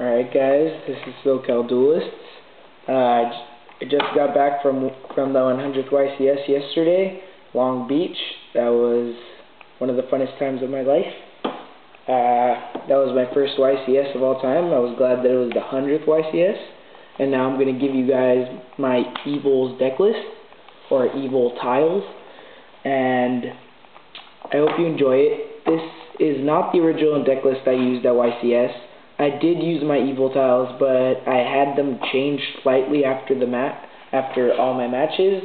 Alright guys, this is SoCal Duelists. I just got back from the 100th YCS yesterday, Long Beach. That was one of the funnest times of my life. That was my first YCS of all time. I was glad that it was the 100th YCS. And now I'm going to give you guys my Evol's deck list, or Evol tiles. And I hope you enjoy it. This is not the original deck list I used at YCS. I did use my Evol tiles, but I had them changed slightly after all my matches.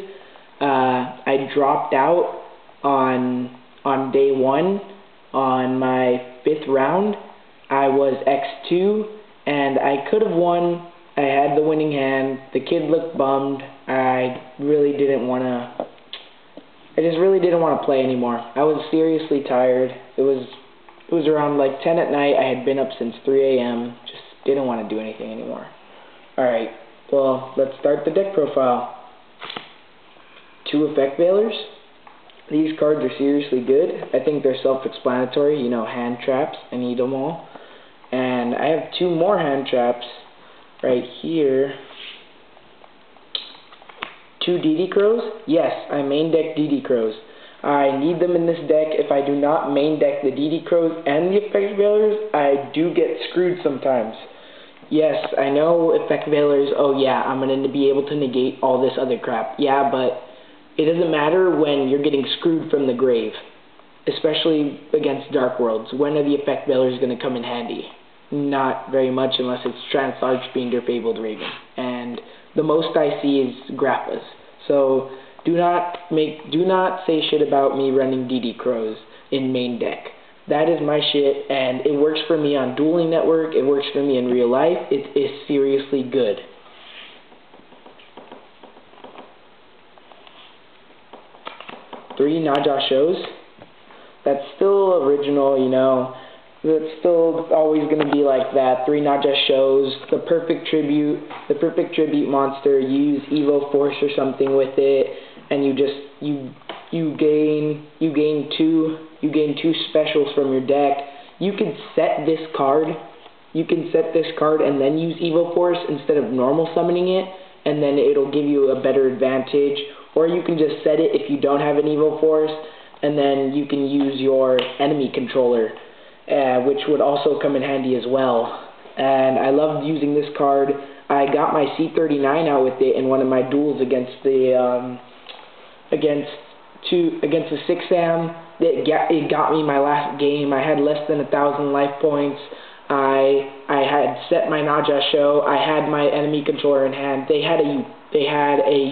I dropped out on day 1 on my 5th round. I was X2, and I could have won. I had the winning hand. The kid looked bummed. I just really didn't want to play anymore. I was seriously tired. It was around like 10 at night. I had been up since 3 a.m. Just didn't want to do anything anymore. Alright, well, let's start the deck profile. 2 effect veilers. These cards are seriously good. I think they're self-explanatory. You know, hand traps. I need them all. And I have 2 more hand traps right here. 2 DD Crows. Yes, I main deck DD Crows. I need them in this deck. If I do not main deck the DD Crows and the Effect Veilers, I do get screwed sometimes. Yes, I know Effect Veilers, oh yeah, I'm going to be able to negate all this other crap. Yeah, but it doesn't matter when you're getting screwed from the grave, especially against Dark Worlds. When are the Effect Veilers going to come in handy? Not very much unless it's Trance Archfiend or Fabled Raven. And the most I see is Grappas. So do not say shit about me running DD Crows in main deck. That is my shit, and it works for me on Dueling Network. It works for me in real life. It is seriously good. Three Naja shows. That's still original, you know. It's still always going to be like that. 3 Naja shows, the perfect tribute monster. You use Evo Force or something with it, and you gain two specials from your deck. You could set this card. You can set this card and then use Evo Force instead of normal summoning it, and then it'll give you a better advantage. Or you can just set it if you don't have an Evo Force, and then you can use your enemy controller. Which would also come in handy as well. And I loved using this card. I got my C39 out with it in one of my duels against the against the 6-am. It got me my last game. I had less than 1,000 life points. I had set my Naja show. I had my enemy controller in hand. They had a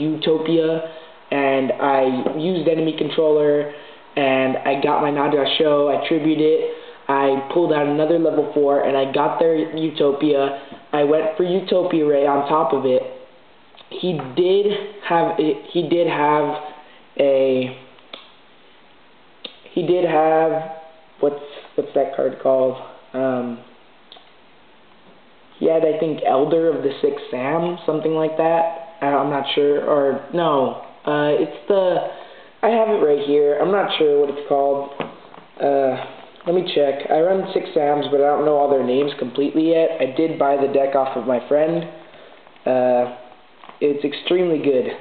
Utopia, and I used enemy controller, and I got my Naja show. I tributed it. I pulled out another level 4, and I got their Utopia. I went for Utopia Ray on top of it. He did have what's that card called? He had, I think, Elder of the 6-am, something like that. I'm not sure, or no, I have it right here. I'm not sure what it's called. Let me check. I run 6-ams, but I don't know all their names completely yet. I did buy the deck off of my friend. It's extremely good.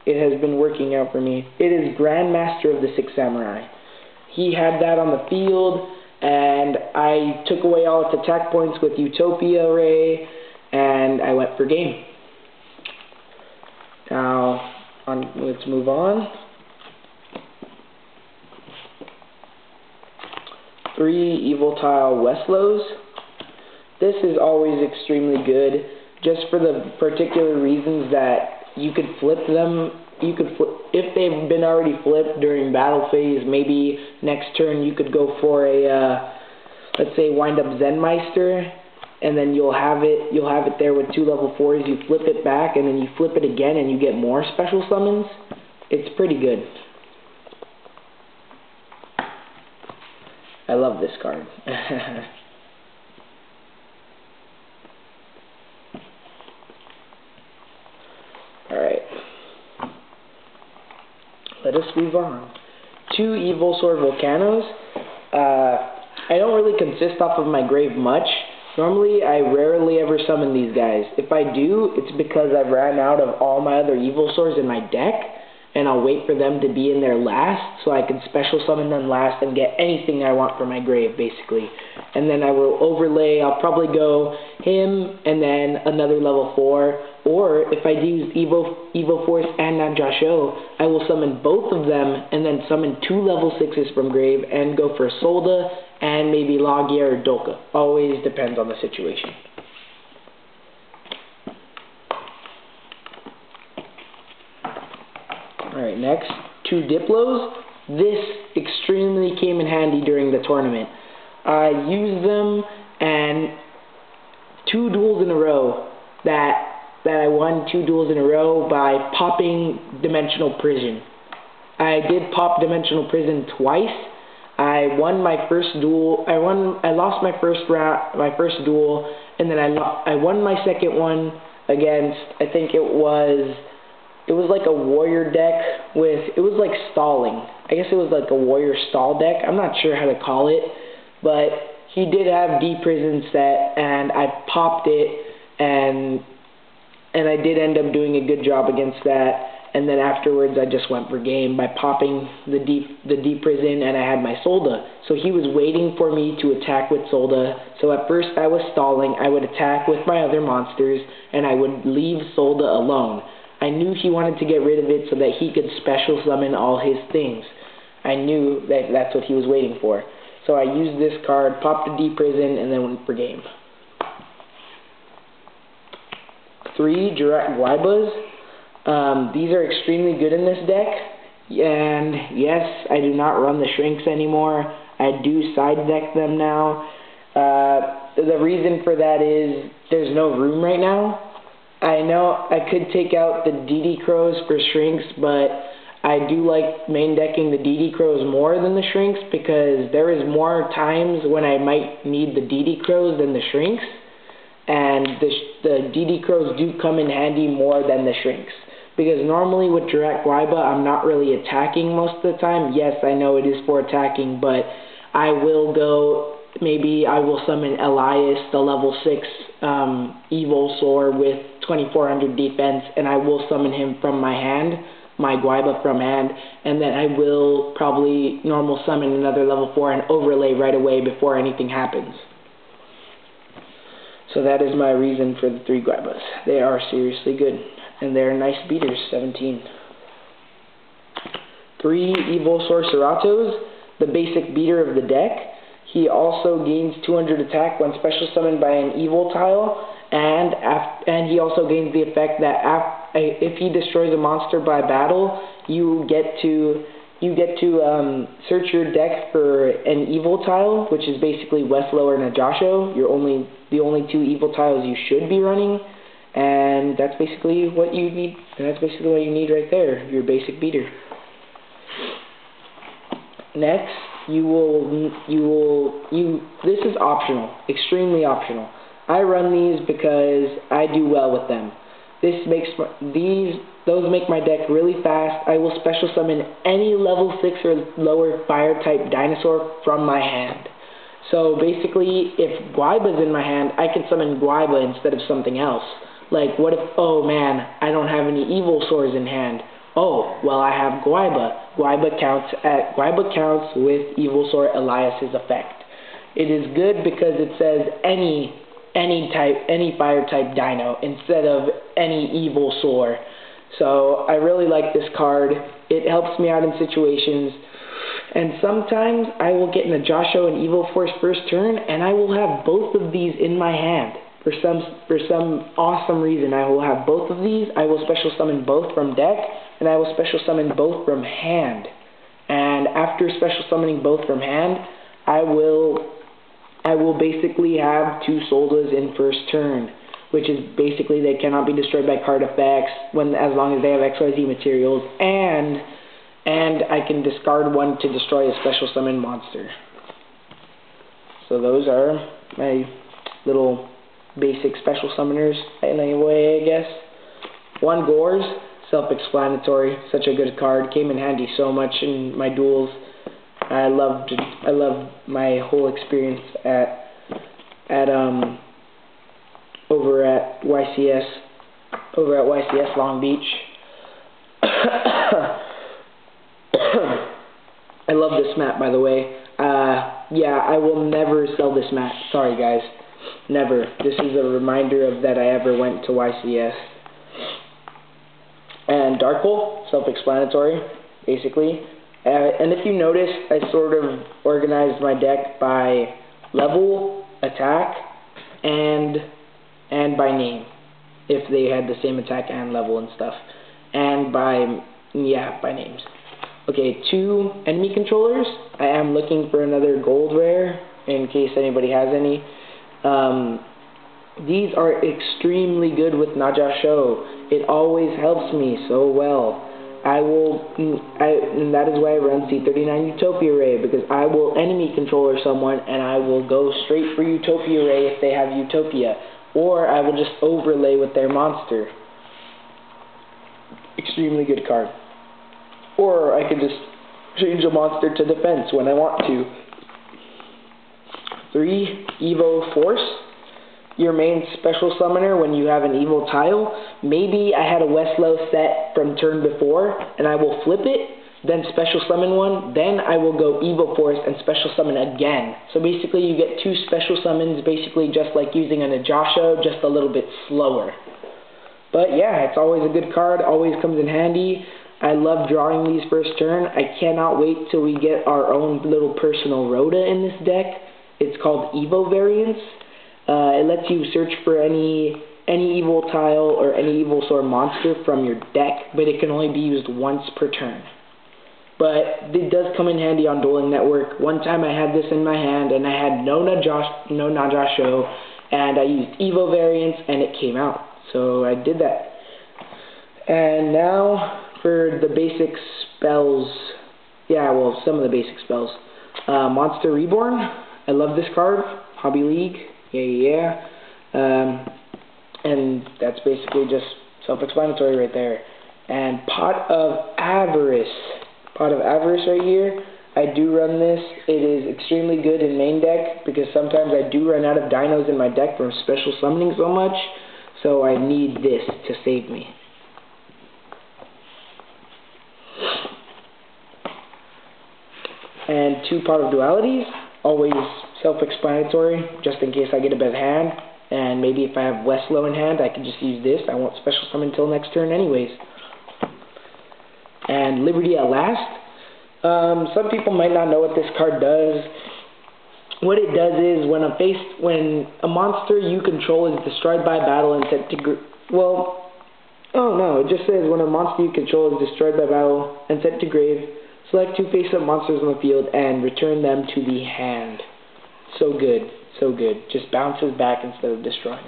It has been working out for me. It is Grandmaster of the 6 Samurai. He had that on the field, and I took away all its attack points with Utopia Ray, and I went for game. Now, let's move on. 3 Evol tile Westlows. This is always extremely good, just for the particular reasons that you could flip them. If they've been already flipped during battle phase. Maybe next turn you could go for a, let's say, wind up Zenmeister, and then you'll have it there with 2 level 4s. You flip it back, and then you flip it again, and you get more special summons. It's pretty good. I love this card. Alright. Let us move on. 2 Evol Sword Volcanos. I don't really consist off of my grave much. Normally, I rarely ever summon these guys. If I do, it's because I've ran out of all my other Evolsaurs in my deck, and I'll wait for them to be in there last, so I can special summon them last and get anything I want from my grave, basically. And then I will overlay, I'll probably go him, and then another level 4, or if I use Evo Force and Najasho, I will summon both of them, and then summon 2 level 6s from grave, and go for Solda, and maybe Logia or Dolka. Always depends on the situation. Alright, next, 2 Diplos. This extremely came in handy during the tournament. I used them, and 2 duels in a row that I won 2 duels in a row by popping Dimensional Prison. I did pop Dimensional Prison twice. I won my first duel. I lost my first duel, and then I won my second one against, I think it was like a warrior deck with, it was like stalling. I guess it was like a warrior stall deck. I'm not sure how to call it, but he did have D-Prison set, and I popped it, and I did end up doing a good job against that. And then afterwards, I just went for game by popping the D-Prison, and I had my Solda. So he was waiting for me to attack with Solda. So at first, I was stalling. I would attack with my other monsters, and I would leave Solda alone. I knew he wanted to get rid of it so that he could special summon all his things. I knew that that's what he was waiting for. So I used this card, popped a D-Prison, and then went for game. 3 Direct Guaibas. These are extremely good in this deck, and yes, I do not run the Shrinks anymore. I do side deck them now. The reason for that is there's no room right now. I know I could take out the DD Crows for Shrinks, but I do like main decking the DD Crows more than the Shrinks, because there is more times when I might need the DD Crows than the Shrinks, and the DD Crows do come in handy more than the Shrinks. Because normally with Direct Guaiba, I'm not really attacking most of the time. Yes, I know it is for attacking, but I will go, maybe I will summon Elias, the level 6 Evolsaur with 2400 defense, and I will summon him from my hand, my Guaiba from hand, and then I will probably normal summon another level 4 and overlay right away before anything happens. So that is my reason for the 3 Guaibas. They are seriously good. And they're nice beaters, 17. 3 Evolsaur Ceratos, the basic beater of the deck. He also gains 200 attack when special summoned by an Evol tile, and he also gains the effect that if he destroys a monster by battle, you get to search your deck for an Evol tile, which is basically Westlow or Najasho. The only 2 Evol tiles you should be running. And that's basically what you need. And that's basically what you need right there, your basic beater. Next, this is optional, extremely optional. I run these because I do well with them. Those make my deck really fast. I will special summon any level 6 or lower fire type dinosaur from my hand. So basically, if Guaiba's in my hand, I can summon Guaiba instead of something else. Like, what if, oh man, I don't have any Evolsaurs in hand. Oh, well, I have Guaiba. Guaiba counts with Evolsaur Elias's effect. It is good because it says any fire type dino instead of any Evolsaur. So I really like this card. It helps me out in situations. And sometimes I will get Najasho and Evil Force first turn, and I will have both of these in my hand. For some awesome reason, I will have both of these. I will special summon both from deck, and I will special summon both from hand. And after special summoning both from hand, I will basically have 2 Soldas in first turn, which is basically they cannot be destroyed by card effects as long as they have XYZ materials, and I can discard one to destroy a special summon monster. So those are my little basic special summoners in a way, I guess. 1 Gores, self-explanatory, such a good card, came in handy so much in my duels. I loved my whole experience at at over at YCS Long Beach. I love this map, by the way. Yeah, I will never sell this map. Sorry, guys. Never. This is a reminder of that I ever went to YCS. And Dark Hole, self-explanatory, basically. And if you notice, I sort of organized my deck by level, attack, and by name, if they had the same attack and level and stuff. And by names. Okay, 2 enemy controllers. I am looking for another gold rare, in case anybody has any. These are extremely good with Najasho. It always helps me so well. And that is why I run C39 Utopia Ray, because I will enemy controller someone and I will go straight for Utopia Ray if they have Utopia, or I will just overlay with their monster. Extremely good card. Or I could just change a monster to defense when I want to. 3, Evo Force. Your main special summoner when you have an Evil tile. Maybe I had a Westlow set from turn before, and I will flip it, then special summon one, then I will go Evil Force and special summon again. So basically you get 2 special summons, basically just like using a Najasho, just a little bit slower. But yeah, it's always a good card, always comes in handy. I love drawing these first turn. I cannot wait till we get our own little personal Rhoda in this deck. It's called Evo Variants. It lets you search for any evil tile or any evil sword monster from your deck, but it can only be used once per turn. But it does come in handy on Dueling Network. One time I had this in my hand and I had no Najasho, and I used Evo Variants and it came out. So I did that. And now for the basic spells. Yeah, well, some of the basic spells. Monster Reborn. I love this card. Hobby League. Yeah. And that's basically just self-explanatory right there. And Pot of Avarice. Pot of Avarice right here. I do run this. It is extremely good in main deck because sometimes I do run out of dinos in my deck from special summoning so much. So I need this to save me. And 2 Pot of Dualities. Always self-explanatory, just in case I get a bad hand. And maybe if I have Westlow in hand, I can just use this. I won't special summon until next turn anyways. And Liberty at Last. Some people might not know what this card does. What it does is when a monster you control is destroyed by battle and sent to it just says when a monster you control is destroyed by battle and sent to grave, select 2 face-up monsters on the field and return them to the hand. So good, so good. Just bounces back instead of destroying.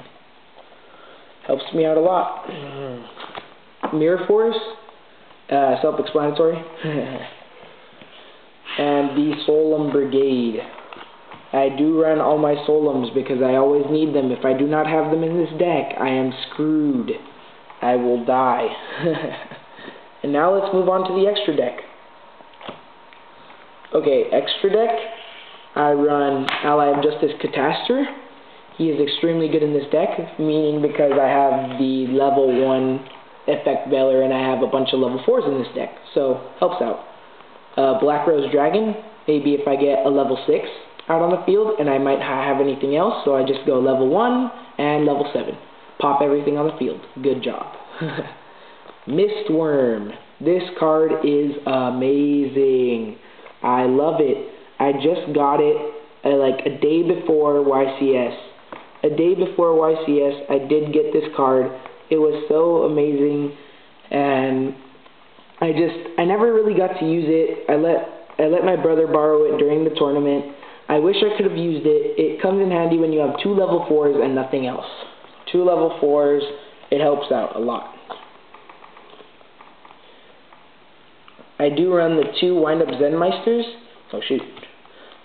Helps me out a lot. Mirror Force, self-explanatory. And the Solemn Brigade. I do run all my Solemns because I always need them. If I do not have them in this deck, I am screwed. I will die. And now let's move on to the extra deck. Okay, extra deck. I run Ally of Justice Catastor. He is extremely good in this deck, meaning because I have the level 1 effect Veiler and I have a bunch of level 4s in this deck, so helps out. Black Rose Dragon, maybe if I get a level 6 out on the field and I might have anything else, so I just go level 1 and level 7. Pop everything on the field. Good job. Mistworm. This card is amazing. I love it. I just got it like a day before YCS. A day before YCS, I did get this card. It was so amazing, and I never really got to use it. I let my brother borrow it during the tournament. I wish I could have used it. It comes in handy when you have 2 level 4s and nothing else. 2 level 4s, it helps out a lot. I do run the 2 Wind-Up Zenmeisters. Oh shoot.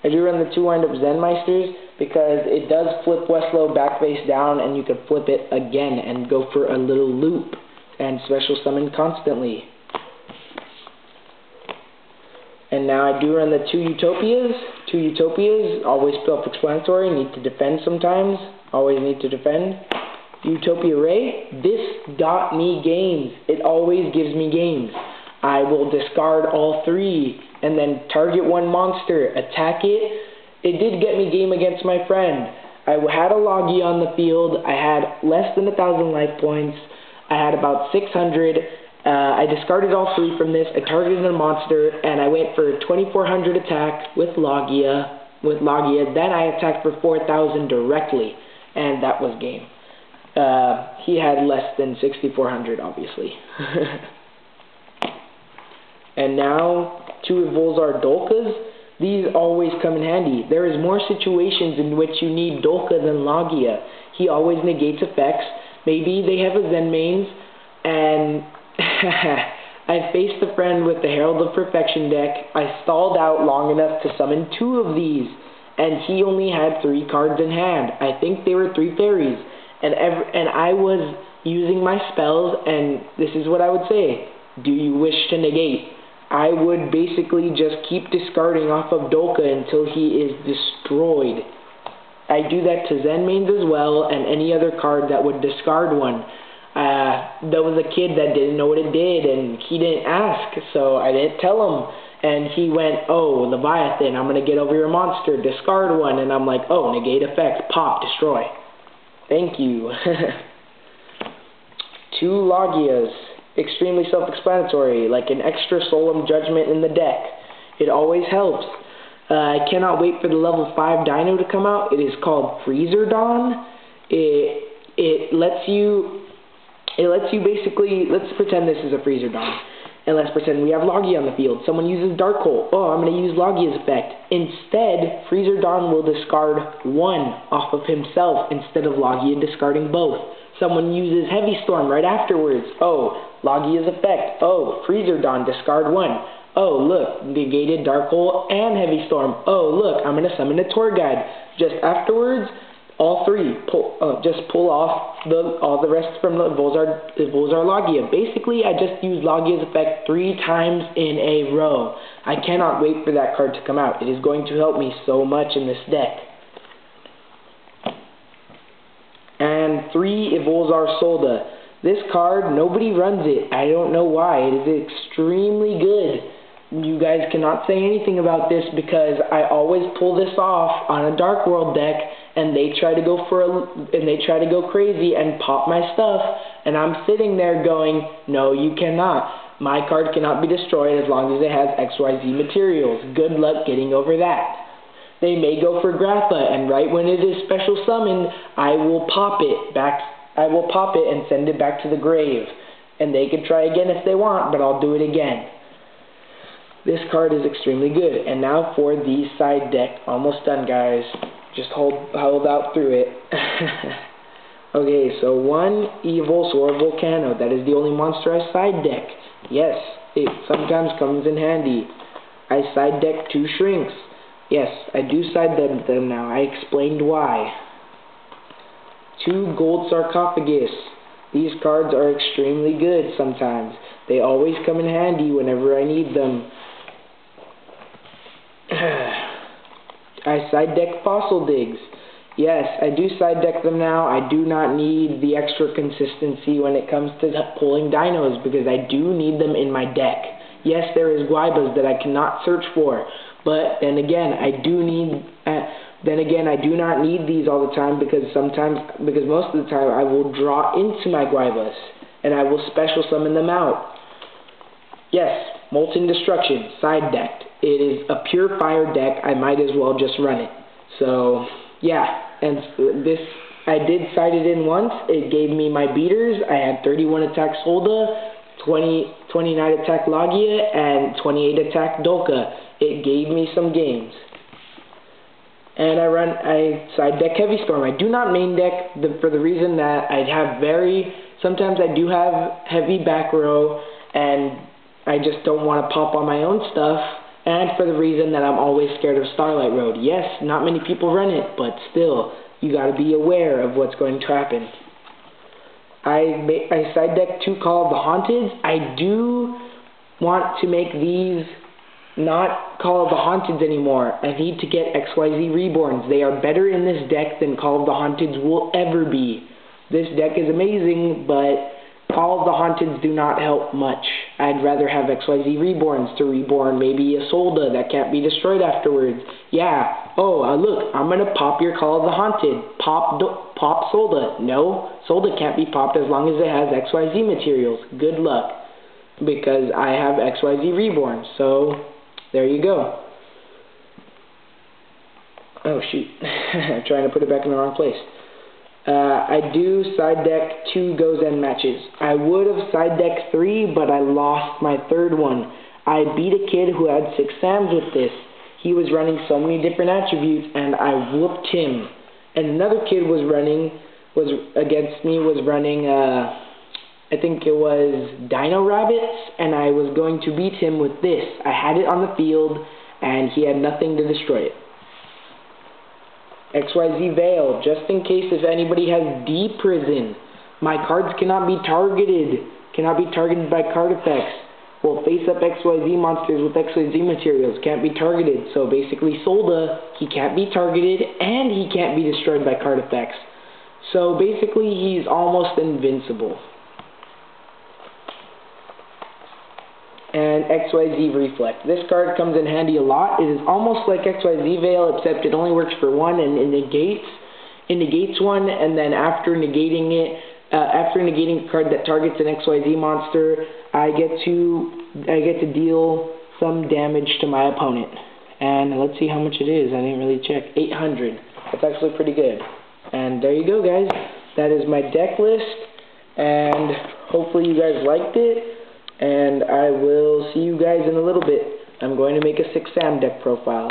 I do run the 2 Wind-Up Zenmeisters because it does flip Westlow back face down and you can flip it again and go for a little loop and special summon constantly. And now I do run the 2 Utopias. 2 Utopias, always self-explanatory, need to defend sometimes, always need to defend. Utopia Ray, this got me games. It always gives me games. I will discard all 3 and then target one monster, attack it. It did get me game against my friend. I had a Logia on the field. I had less than 1,000 life points. I had about 600. I discarded all 3 from this. I targeted a monster, and I went for 2,400 attack with Logia. Then I attacked for 4,000 directly, and that was game. He had less than 6,400, obviously. And now, 2 Evolzar Dolkas. These always come in handy. There is more situations in which you need Dolka than Logia. He always negates effects. Maybe they have a Zen mains, and I faced a friend with the Herald of Perfection deck. I stalled out long enough to summon 2 of these, and he only had 3 cards in hand. I think they were 3 fairies, and I was using my spells, and this is what I would say. Do you wish to negate? I would basically just keep discarding off of Dolka until he is destroyed. I do that to Zen mains as well, and any other card that would discard one. There was a kid that didn't know what it did, and he didn't ask, so I didn't tell him. And he went, oh, Leviathan, I'm going to get over your monster, discard one. And I'm like, oh, negate effect, pop, destroy. Thank you. 2 Logias, extremely self-explanatory, like an extra Solemn Judgment in the deck. It always helps. I cannot wait for the level 5 dino to come out. It is called Freezer Dawn. It lets you basically, let's pretend this is a Freezer Dawn. And let's pretend we have Logia on the field. Someone uses Dark Hole. Oh, I'm going to use Logia's effect. Instead, Freezer Dawn will discard 1 off of himself instead of Logia discarding both. Someone uses Heavy Storm right afterwards. Oh, Logia's effect. Oh, Freezer Dawn, discard 1. Oh, look, negated Dark Hole and Heavy Storm. Oh, look, I'm going to summon a Tour Guide. Just afterwards, all 3, just pull off all the rest from the Evolzar Logia. Basically, I just used Logia's effect 3 times in a row. I cannot wait for that card to come out. It is going to help me so much in this deck. And 3 Evolzar Solda. This card, nobody runs it. I don't know why. It is extremely good. You guys cannot say anything about this because I always pull this off on a Dark World deck, and they try to go crazy and pop my stuff, and I'm sitting there going, no, you cannot. My card cannot be destroyed as long as it has XYZ materials. Good luck getting over that. They may go for Grappa, and right when it is special summoned, I will pop it back. I will pop it and send it back to the grave. And they can try again if they want, but I'll do it again. This card is extremely good. And now for the side deck. Almost done, guys. Just hold out through it. Okay, so 1 Evol Sword Volcano. That is the only monster I side deck. Yes, it sometimes comes in handy. I side deck 2 Shrinks. Yes, I do side them now. I explained why. 2 Gold Sarcophagus. These cards are extremely good sometimes. They always come in handy whenever I need them. I side deck Fossil Digs. Yes, I do side deck them now. I do not need the extra consistency when it comes to pulling dinos because I do need them in my deck. Yes, there is Guaibas that I cannot search for, but then again, I do not need these all the time because most of the time I will draw into my Guaibas and I will special summon them out. Yes, Molten Destruction, side decked. It is a pure fire deck. I might as well just run it. So, yeah, and this, I did side it in once. It gave me my beaters. I had 31 attack Solda, 29 attack Logia, and 28 attack Dolka. It gave me some games. And I side deck Heavy Storm. I do not main deck for the reason that sometimes I do have heavy back row, and I just don't want to pop on my own stuff. And for the reason that I'm always scared of Starlight Road. Yes, not many people run it, but still, you got to be aware of what's going to happen. I side deck 2 Call of the Haunted. I do want to make these not Call of the Haunteds anymore. I need to get XYZ Reborns. They are better in this deck than Call of the Haunteds will ever be. This deck is amazing, but Call of the Haunteds do not help much. I'd rather have XYZ Reborns to reborn maybe a Solda that can't be destroyed afterwards. Yeah, look, I'm going to pop your Call of the Haunted. Pop Solda. No, Solda can't be popped as long as it has XYZ materials. Good luck, because I have XYZ Reborn. So, there you go. Oh, shoot. I'm trying to put it back in the wrong place. I do side deck 2 Gozen matches. I would have side decked 3, but I lost my 3rd one. I beat a kid who had 6 Sams with this. He was running so many different attributes, and I whooped him. And another kid was running I think it was Dino Rabbits, and I was going to beat him with this. I had it on the field, and he had nothing to destroy it. XYZ Veil, just in case if anybody has D Prison. My cards cannot be targeted by card effects. Well, face up XYZ monsters with XYZ materials can't be targeted. So basically Solda, he can't be targeted and he can't be destroyed by card effects. So basically he's almost invincible. And XYZ Reflect. This card comes in handy a lot. It is almost like XYZ Veil, except it only works for one, and it negates one, and then after negating a card that targets an XYZ monster, I get to deal some damage to my opponent. And let's see how much it is. I didn't really check. 800. That's actually pretty good. And there you go, guys. That is my deck list, and hopefully you guys liked it. And I will see you guys in a little bit. I'm going to make a 6 Sam deck profile.